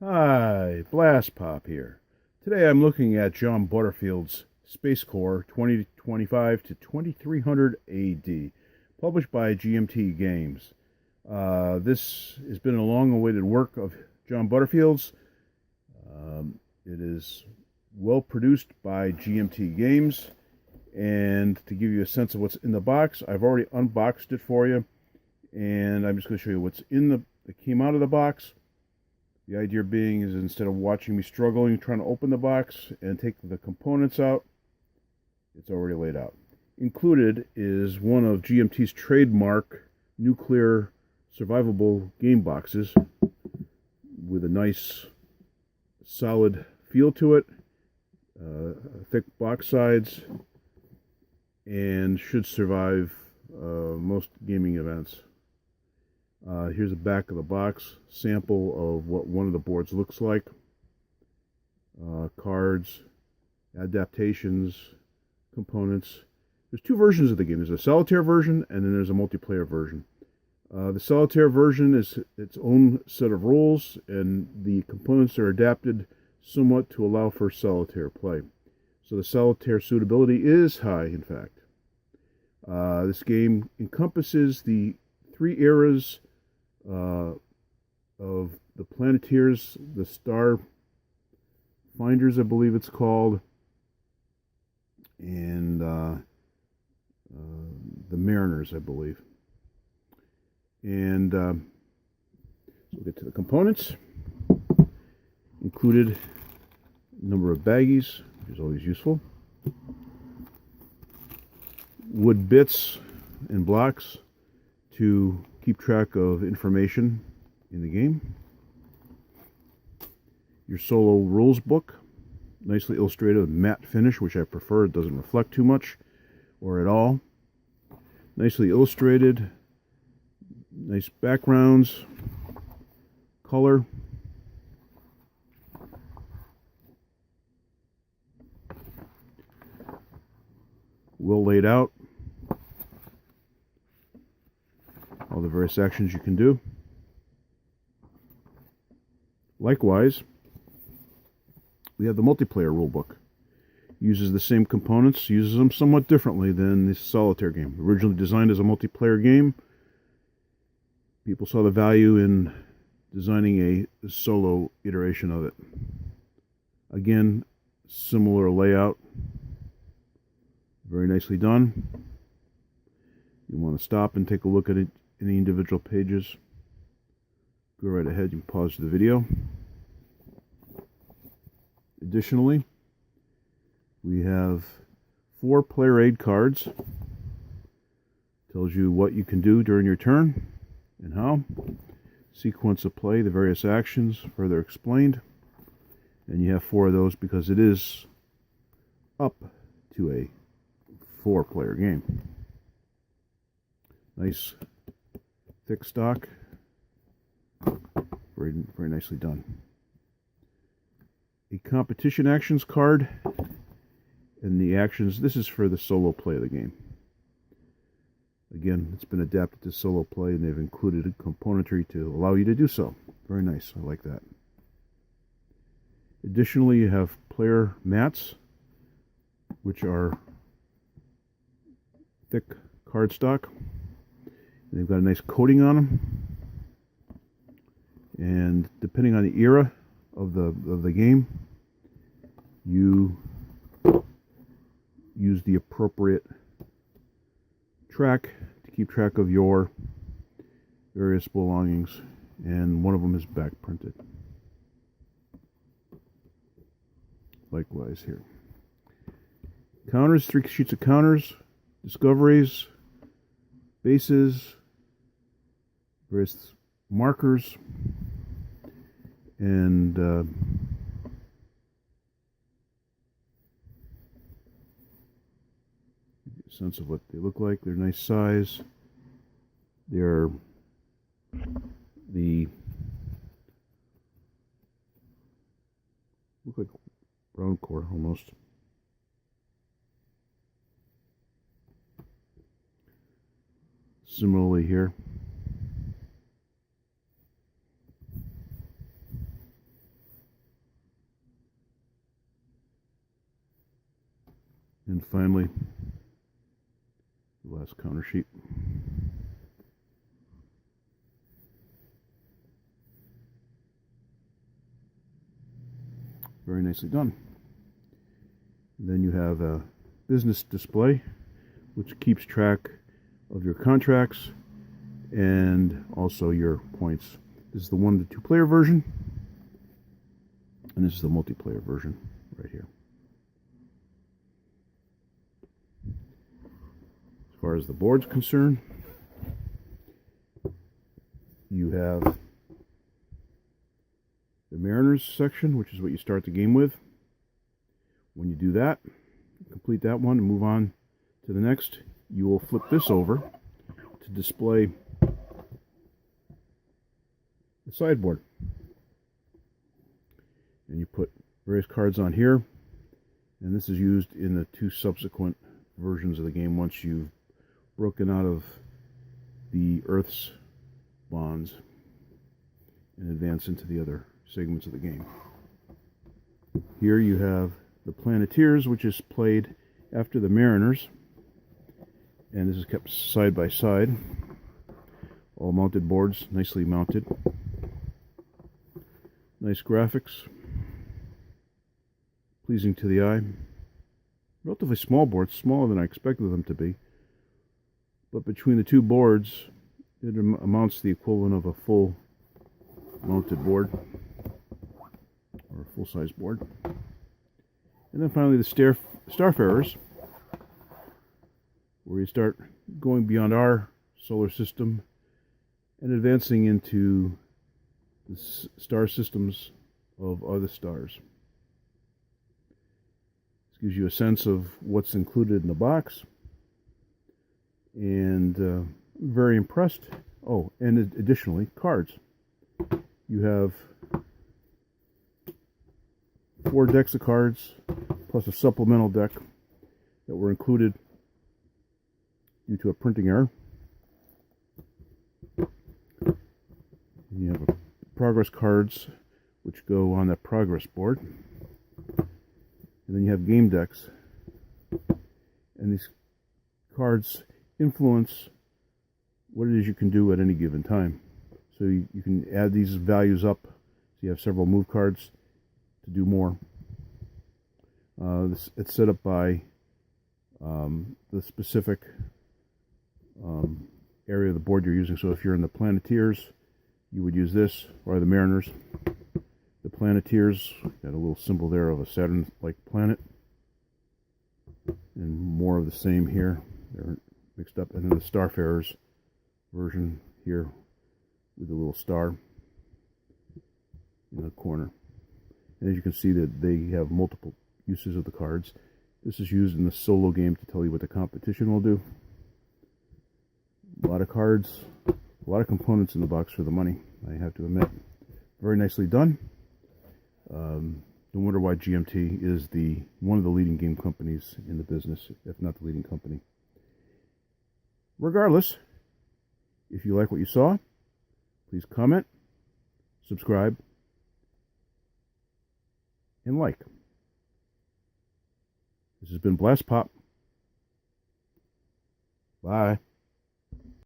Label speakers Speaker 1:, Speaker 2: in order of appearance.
Speaker 1: Hi, Blastpop here. Today I'm looking at John Butterfield's Space Corps 2025 to 2300 AD, published by GMT Games. This has been a long-awaited work of John Butterfield's. It is well produced by GMT Games, and to give you a sense of what's in the box, I've already unboxed it for you, and I'm just going to show you what's that came out of the box. The idea being is instead of watching me struggling trying to open the box and take the components out, it's already laid out. Included is one of GMT's trademark nuclear survivable game boxes with a nice solid feel to it, thick box sides, and should survive most gaming events. Here's the back of the box, sample of what one of the boards looks like. Cards, adaptations, components. There's two versions of the game. There's a solitaire version and then there's a multiplayer version. The solitaire version is its own set of rules, and the components are adapted somewhat to allow for solitaire play. So the solitaire suitability is high, in fact. This game encompasses the three eras of the Planeteers, the Star Finders, I believe it's called, and the Mariners, I believe. And so we'll get to the components. Included a number of baggies, which is always useful. Wood bits and blocks to keep track of information in the game. Your solo rules book, nicely illustrated, matte finish, which I prefer. It doesn't reflect too much or at all. Nicely illustrated, nice backgrounds, color. Well laid out. All the various actions you can do. Likewise, we have the multiplayer rulebook. Uses the same components, uses them somewhat differently than the solitaire game. Originally designed as a multiplayer game, people saw the value in designing a solo iteration of it. Again, similar layout, very nicely done. You want to stop and take a look at it, any individual pages, go right ahead and pause the video. Additionally, we have 4 player aid cards. Tells you what you can do during your turn and how. Sequence of play, the various actions further explained. And you have 4 of those because it is up to a 4-player game. Nice thick stock, very, very nicely done. A competition actions card, and the actions, this is for the solo play of the game. Again, it's been adapted to solo play, and they've included a componentry to allow you to do so. Very nice, I like that. Additionally, you have player mats, which are thick cardstock. They've got a nice coating on them, and depending on the era of the game, you use the appropriate track to keep track of your various belongings, and one of them is back printed. Likewise here. Counters, 3 sheets of counters, discoveries, bases, various markers, and sense of what they look like. They're nice size. They're look like brown core almost. Similarly here. And finally, the last counter sheet. Very nicely done. Then you have a business display, which keeps track of your contracts and also your points. This is the 1 to 2 player version, and this is the multiplayer version right here. As far as the board's concerned, you have the Mariners section, which is what you start the game with. When you do that, complete that one and move on to the next, you will flip this over to display the sideboard. And you put various cards on here, and this is used in the 2 subsequent versions of the game once you've broken out of the Earth's bonds and advance into the other segments of the game. Here you have the Planeteers, which is played after the Mariners, and this is kept side by side. All mounted boards, nicely mounted. Nice graphics, pleasing to the eye. Relatively small boards, smaller than I expected them to be. But between the 2 boards, it amounts to the equivalent of a full mounted board, or a full-size board. And then finally the Starfarers, where you start going beyond our solar system and advancing into the star systems of other stars. This gives you a sense of what's included in the box, and I'm very impressed. Oh, and additionally, cards. You have 4 decks of cards, plus a supplemental deck that were included due to a printing error. And you have progress cards, which go on that progress board. And then you have game decks. And these cards influence what it is you can do at any given time. So you can add these values up. So you have several move cards to do more. It's set up by the specific area of the board you're using. So if you're in the Planeteers, you would use this, or the Mariners. The Planeteers, got a little symbol there of a Saturn-like planet. And more of the same here. They're mixed up. And then the Starfarers version here with a little star in the corner. And as you can see, that they have multiple uses of the cards. This is used in the solo game to tell you what the competition will do. A lot of cards, a lot of components in the box for the money, I have to admit. Very nicely done. No wonder why GMT is one of the leading game companies in the business, if not the leading company. Regardless, if you like what you saw, please comment, subscribe, and like. This has been Blastpop. Bye.